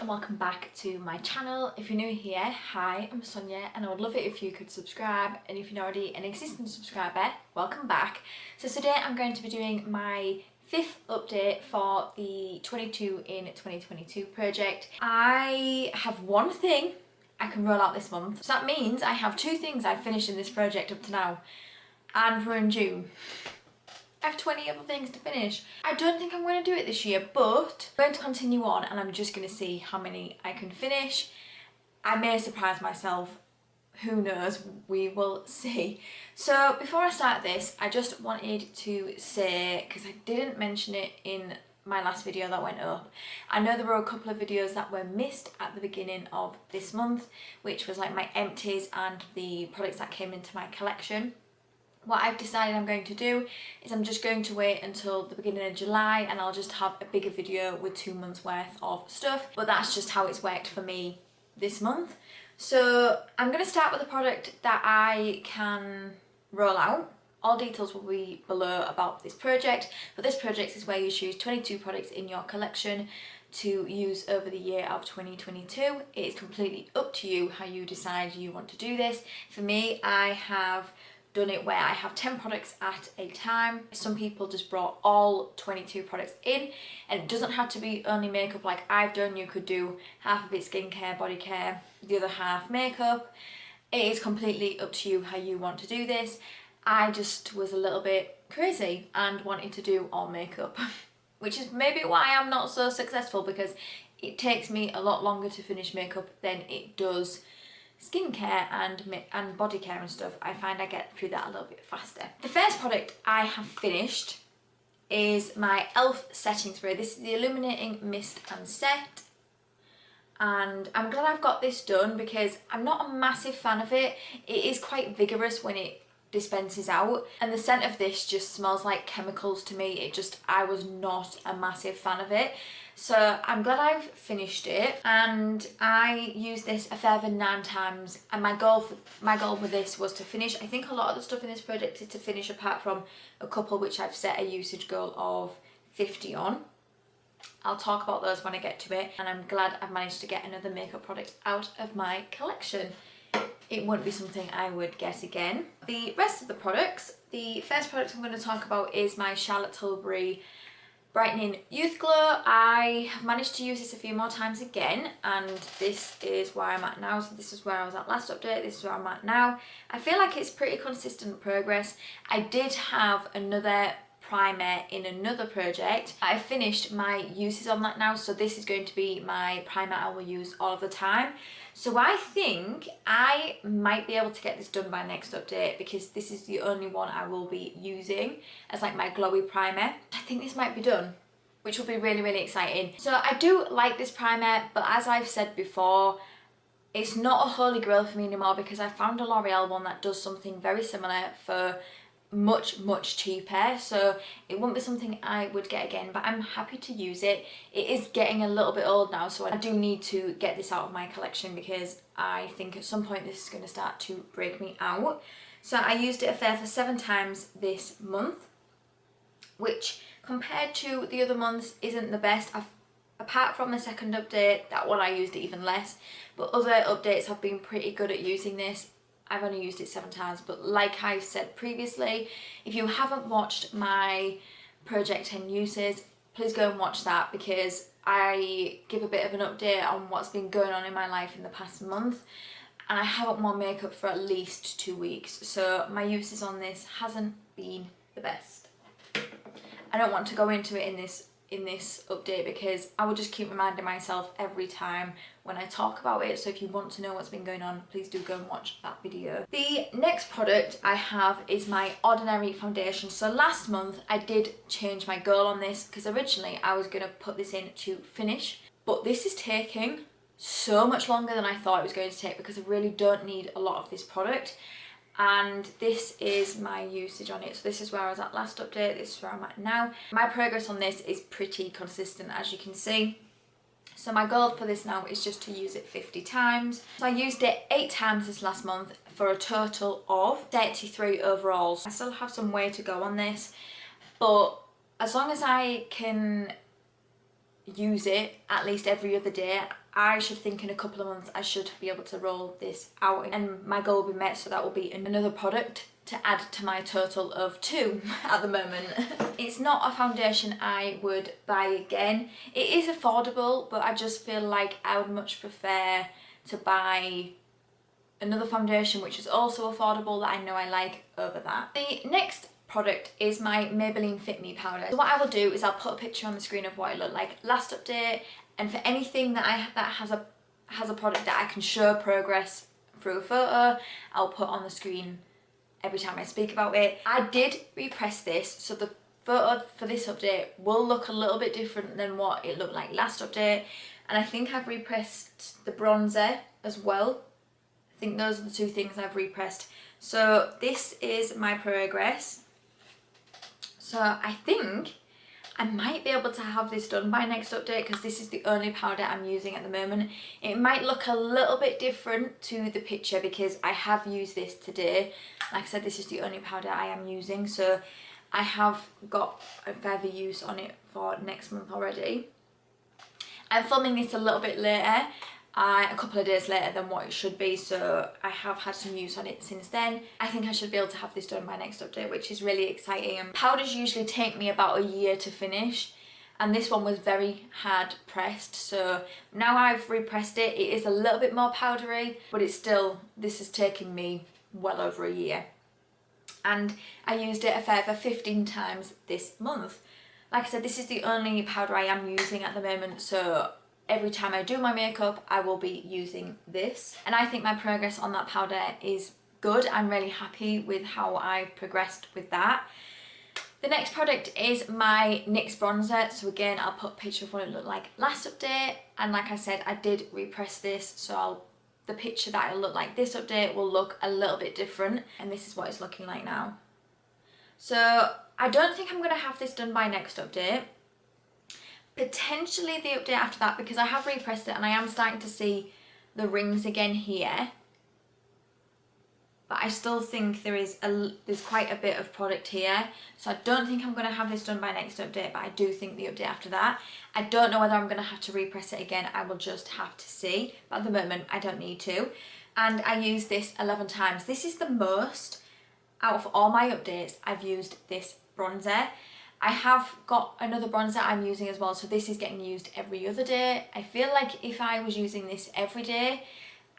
and welcome back to my channel. If you're new here, hi, I'm Sonia and I would love it if you could subscribe, and if you're already an existing subscriber, welcome back. So today I'm going to be doing my 5th update for the 22 in 2022 project. I have one thing I can roll out this month, so that means I have 2 things I've finished in this project up to now, and we're in June. I have 20 other things to finish. I don't think I'm going to do it this year, but I'm going to continue on and I'm just going to see how many I can finish. I may surprise myself, who knows, we will see. So before I start this, I just wanted to say, because I didn't mention it in my last video that went up, I know there were a couple of videos that were missed at the beginning of this month, which was like my empties and the products that came into my collection. What I've decided I'm going to do is I'm just going to wait until the beginning of July and I'll just have a bigger video with 2 months worth of stuff, but that's just how it's worked for me this month. So I'm going to start with a product that I can roll out. All details will be below about this project, but this project is where you choose 22 products in your collection to use over the year of 2022. It is completely up to you how you decide you want to do this. For me, I have done it where I have 10 products at a time. Some people just brought all 22 products in, and it doesn't have to be only makeup like I've done. You could do half of it skincare, body care, the other half makeup. It is completely up to you how you want to do this. I just was a little bit crazy and wanted to do all makeup, which is maybe why I'm not so successful, because it takes me a lot longer to finish makeup than it does skincare and body care and stuff. I find I get through that a little bit faster. The first product I have finished is my e.l.f. setting spray. This is the Illuminating Mist and Set, and I'm glad I've got this done because I'm not a massive fan of it. It is quite vigorous when it dispenses out, and the scent of this just smells like chemicals to me. I was not a massive fan of it. So I'm glad I've finished it, and I used this a further 9 times, and my goal with this was to finish. I think a lot of the stuff in this project is to finish, apart from a couple which I've set a usage goal of 50 on. I'll talk about those when I get to it, and I'm glad I've managed to get another makeup product out of my collection. It wouldn't be something I would get again. The rest of the products, the first product I'm going to talk about is my Charlotte Tilbury Brightening Youth Glow. I have managed to use this a few more times again, and this is where I'm at now. So this is where I was at last update, this is where I'm at now. I feel like it's pretty consistent progress. I did have another primer in another project. I finished my uses on that now, so this is going to be my primer I will use all of the time. So I think I might be able to get this done by next update, because this is the only one I will be using as like my glowy primer. I think this might be done, which will be really, really exciting. So I do like this primer, but as I've said before, it's not a holy grail for me anymore, because I found a L'Oreal one that does something very similar for much cheaper, so it won't be something I would get again, but I'm happy to use it. It is getting a little bit old now, so I do need to get this out of my collection, because I think at some point this is going to start to break me out. So I used it a further 7 times this month, which compared to the other months isn't the best. Apart from the second update, that one I used it even less, but other updates have been pretty good at using this. I've only used it 7 times, but like I said previously, if you haven't watched my Project 10 uses, please go and watch that, because I give a bit of an update on what's been going on in my life in the past month, and I haven't worn makeup for at least 2 weeks, so my uses on this hasn't been the best. I don't want to go into it in this update, because I will just keep reminding myself every time when I talk about it. So if you want to know what's been going on, please do go and watch that video. The next product I have is my Ordinary foundation. So last month I did change my goal on this, because originally I was going to put this in to finish, but this is taking so much longer than I thought it was going to take, because I really don't need a lot of this product. And this is my usage on it. So this is where I was at last update, this is where I'm at now. My progress on this is pretty consistent, as you can see. So my goal for this now is just to use it 50 times. So I used it 8 times this last month for a total of 33 overalls. I still have some way to go on this, but as long as I can use it at least every other day, I should think in a couple of months I should be able to roll this out and my goal will be met, so that will be another product to add to my total of 2 at the moment. It's not a foundation I would buy again. It is affordable, but I just feel like I would much prefer to buy another foundation which is also affordable that I know I like over that. The next product is my Maybelline Fit Me powder. So what I will do is I'll put a picture on the screen of what it looked like last update, and for anything that has a product that I can show progress through a photo, I'll put on the screen every time I speak about it. I did repress this, so the photo for this update will look a little bit different than what it looked like last update, and I think I've repressed the bronzer as well. I think those are the 2 things I've repressed. So this is my progress. So I think I might be able to have this done by next update, because this is the only powder I'm using at the moment. It might look a little bit different to the picture because I have used this today. Like I said, this is the only powder I am using, so I have got a further use on it for next month already. I'm filming this a little bit later, a couple of days later than what it should be, so I have had some use on it since then. I think I should be able to have this done by next update, which is really exciting. And powders usually take me about a year to finish, and this one was very hard pressed, so now I've repressed it. It is a little bit more powdery, but it's still, this has taken me well over a year, and I used it a further 15 times this month. Like I said, this is the only powder I am using at the moment, so every time I do my makeup I will be using this, and I think my progress on that powder is good. I'm really happy with how I've progressed with that. The next product is my NYX bronzer. So again, I'll put a picture of what it looked like last update, and like I said, I did repress this, so the picture that it'll look like this update will look a little bit different, and this is what it's looking like now. So I don't think I'm going to have this done by next update. Potentially the update after that, because I have repressed it and I am starting to see the rings again here, but I still think there's quite a bit of product here, so I don't think I'm going to have this done by next update, but I do think the update after that. I don't know whether I'm going to have to repress it again. I will just have to see, but at the moment I don't need to. And I used this 11 times. This is the most out of all my updates I've used this bronzer. I have got another bronzer I'm using as well, so this is getting used every other day. I feel like if I was using this every day,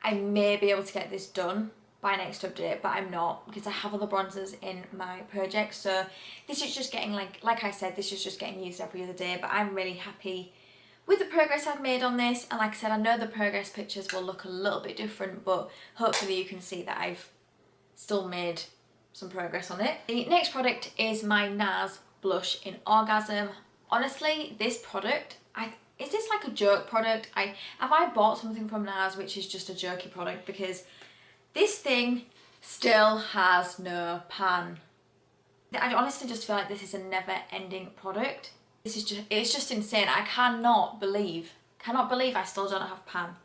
I may be able to get this done by next update, but I'm not, because I have other bronzers in my project. So this is just getting, like I said, this is just getting used every other day, but I'm really happy with the progress I've made on this. And like I said, I know the progress pictures will look a little bit different, but hopefully you can see that I've still made some progress on it. The next product is my NARS blush in Orgasm. Honestly, this product, is this like a joke product? Have I bought something from NARS which is just a jokey product? Because this thing still has no pan. I honestly just feel like this is a never-ending product. It's just insane. I cannot believe I still don't have pan.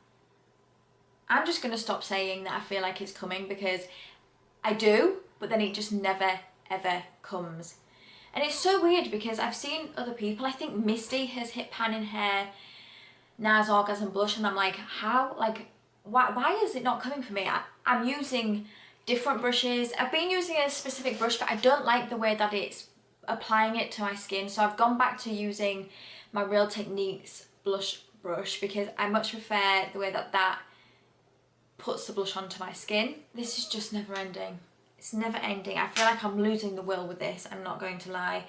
I'm just gonna stop saying that I feel like it's coming, because I do, but then it just never ever comes. And it's so weird because I've seen other people, I think Misty has hit pan in her NARS Orgasm blush, and I'm like, how, like, why is it not coming for me? I'm using different brushes. I've been using a specific brush, but I don't like the way that it's applying it to my skin, so I've gone back to using my Real Techniques blush brush, because I much prefer the way that that puts the blush onto my skin. This is just never ending. It's never ending. I feel like I'm losing the will with this, I'm not going to lie.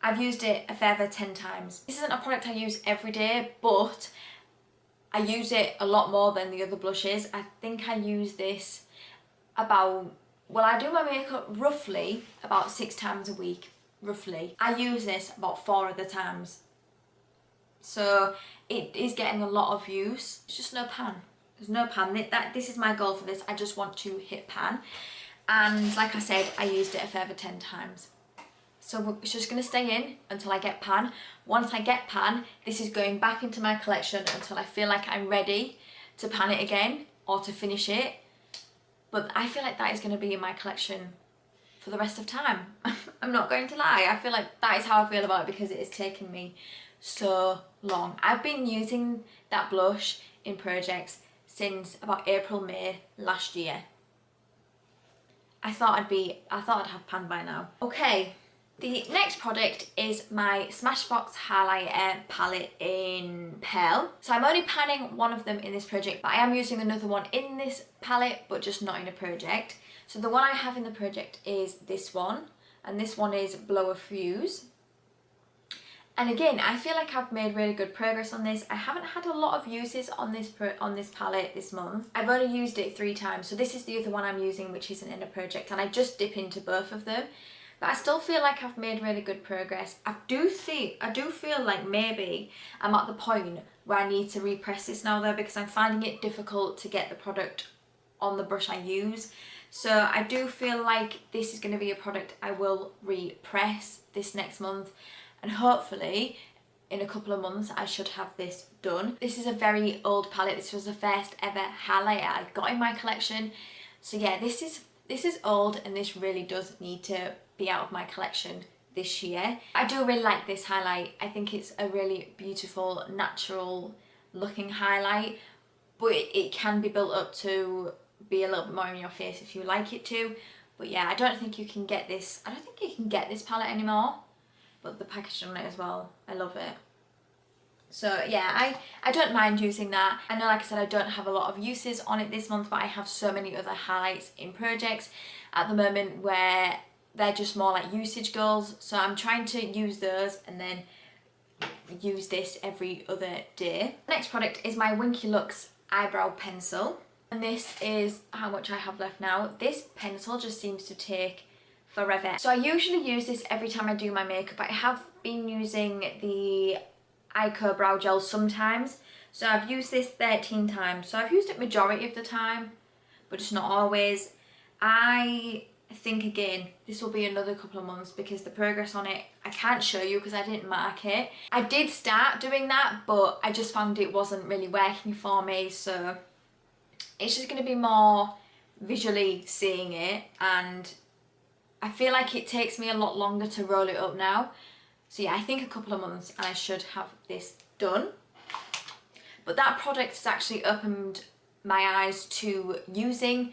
I've used it a further 10 times. This isn't a product I use every day, but I use it a lot more than the other blushes. I think I use this about, well, I do my makeup roughly about 6 times a week, roughly. I use this about 4 other times. So it is getting a lot of use. It's just no pan. There's no pan. This is my goal for this. I just want to hit pan. And like I said, I used it a further 10 times. So it's just going to stay in until I get pan. Once I get pan, this is going back into my collection until I feel like I'm ready to pan it again or to finish it. But I feel like that is going to be in my collection for the rest of time. I'm not going to lie. I feel like that is how I feel about it, because it has taken me so long. I've been using that blush in projects since about April, May last year. I thought I'd have pan by now. Okay, the next product is my Smashbox highlighter palette in Pearl. So I'm only panning one of them in this project, but I am using another one in this palette, but just not in a project. So the one I have in the project is this one, and this one is Blow a Fuse. And again, I feel like I've made really good progress on this. I haven't had a lot of uses on this palette this month. I've only used it 3 times. So this is the other one I'm using, which isn't in a project, and I just dip into both of them. But I still feel like I've made really good progress. I do feel like maybe I'm at the point where I need to repress this now though, because I'm finding it difficult to get the product on the brush I use. So I do feel like this is going to be a product I will repress this next month. And hopefully in a couple of months I should have this done. This is a very old palette. This was the first ever highlighter I got in my collection. So yeah, this is old, and this really does need to be out of my collection this year. I do really like this highlight. I think it's a really beautiful, natural looking highlight, but it can be built up to be a little bit more in your face if you like it to. But yeah, I don't think you can get this palette anymore. But the packaging on it as well, I love it. So yeah, I don't mind using that. I know, like I said, I don't have a lot of uses on it this month, but I have so many other highlights in projects at the moment where they're just more like usage goals. So I'm trying to use those and then use this every other day. Next product is my Winky Lux eyebrow pencil. And this is how much I have left now. This pencil just seems to take forever. So I usually use this every time I do my makeup. I have been using the Eyeko brow gel sometimes. So I've used this 13 times. So I've used it majority of the time, but just not always. I think again, this will be another couple of months because the progress on it, I can't show you because I didn't mark it. I did start doing that, but I just found it wasn't really working for me. So it's just going to be more visually seeing it, and I feel like it takes me a lot longer to roll it up now. So yeah, I think a couple of months and I should have this done. But that product has actually opened my eyes to using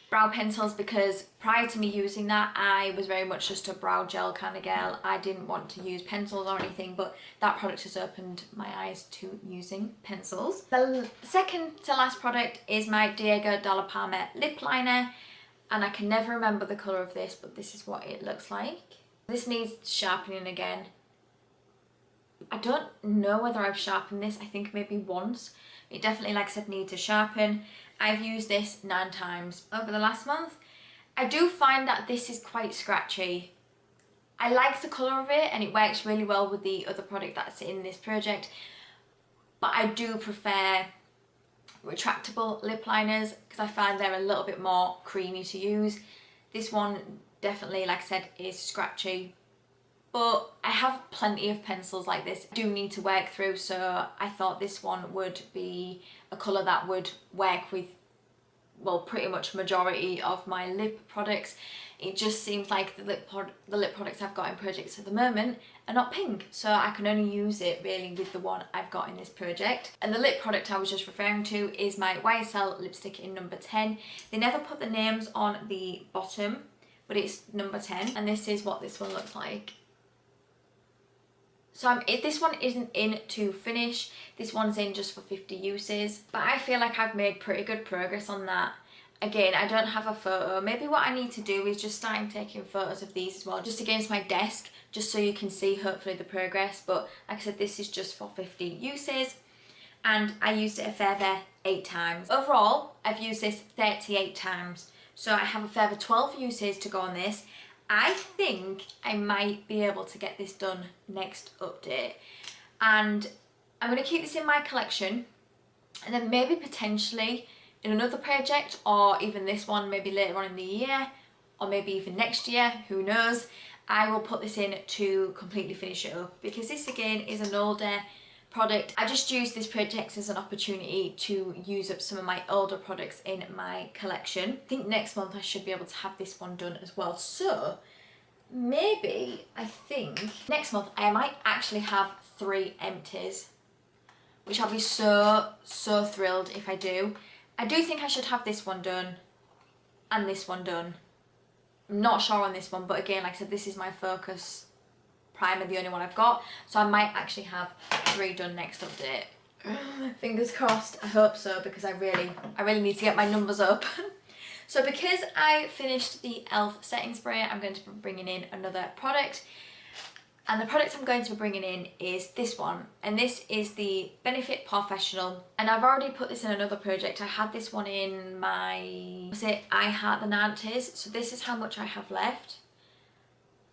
brow pencils, because prior to me using that, I was very much just a brow gel kind of girl. I didn't want to use pencils or anything, but that product has opened my eyes to using pencils. The second to last product is my Diego Dalla Palma lip liner. And I can never remember the colour of this, but this is what it looks like. This needs sharpening again. I don't know whether I've sharpened this. I think maybe once. It definitely, like I said, needs to sharpen. I've used this 9 times over the last month. I do find that this is quite scratchy. I like the colour of it and it works really well with the other product that's in this project. But I do prefer retractable lip liners because I find they're a little bit more creamy to use. This one definitely, like I said, is scratchy, but I have plenty of pencils like this I do need to work through, so I thought this one would be a colour that would work with, well, pretty much majority of my lip products. It just seems like the lip products I've got in projects at the moment are not pink, so I can only use it really with the one I've got in this project. And the lip product I was just referring to is my YSL lipstick in number 10. They never put the names on the bottom, but it's number 10, and this is what this one looks like. So this one isn't in to finish, this one's in just for 50 uses, but I feel like I've made pretty good progress on that. Again, I don't have a photo. Maybe what I need to do is just start taking photos of these as well, just against my desk, just so you can see hopefully the progress. But like I said, this is just for 50 uses, and I used it a further 8 times. Overall, I've used this 38 times, so I have a further 12 uses to go on this. I think I might be able to get this done next update, and I'm going to keep this in my collection, and then maybe potentially in another project, or even this one maybe later on in the year, or maybe even next year, who knows, I will put this in to completely finish it up, because this again is an older product. I just used this project as an opportunity to use up some of my older products in my collection. I think next month I should be able to have this one done as well, so maybe I think next month I might actually have 3 empties. which I'll be so thrilled if I do. I do think I should have this one done and this one done. I'm not sure on this one, but again, like I said, this is my focus primer, the only one I've got, so I might actually have 3 done next update. Fingers crossed. I hope so, because I really need to get my numbers up. So because I finished the e.l.f. setting spray, I'm going to be bringing in another product, and the product I'm going to be bringing in is this one, and this is the Benefit Professional, and I've already put this in another project. I had this one in my, was it I Heart the 90s, so this is how much I have left.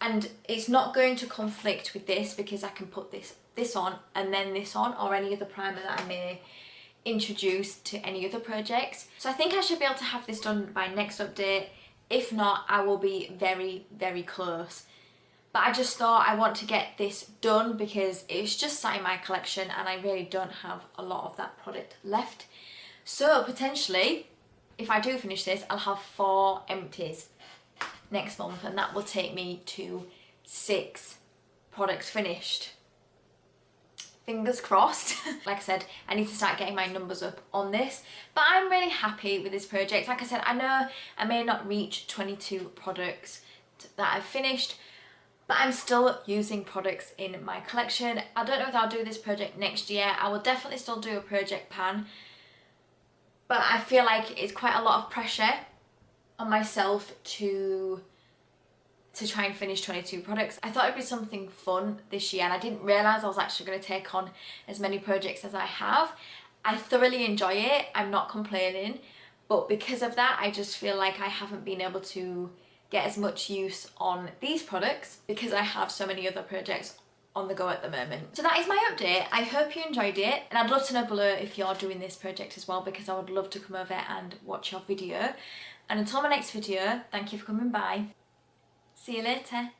And it's not going to conflict with this, because I can put this on and then this on, or any other primer that I may introduce to any other projects. So I think I should be able to have this done by next update. If not, I will be very close. But I just thought I want to get this done because it's just sat in my collection and I really don't have a lot of that product left. So potentially, if I do finish this, I'll have 4 empties next month, and that will take me to 6 products finished. Fingers crossed. Like I said, I need to start getting my numbers up on this, but I'm really happy with this project. Like I said, I know I may not reach 22 products that I've finished, but I'm still using products in my collection. I don't know if I'll do this project next year. I will definitely still do a project pan, but I feel like it's quite a lot of pressure on myself to try and finish 22 products. I thought it'd be something fun this year, and I didn't realise I was actually going to take on as many projects as I have. I thoroughly enjoy it, I'm not complaining, but because of that I just feel like I haven't been able to get as much use on these products because I have so many other projects on the go at the moment. So that is my update. I hope you enjoyed it, and I'd love to know below if you're doing this project as well, because I would love to come over and watch your video. And until my next video, thank you for coming by. See you later.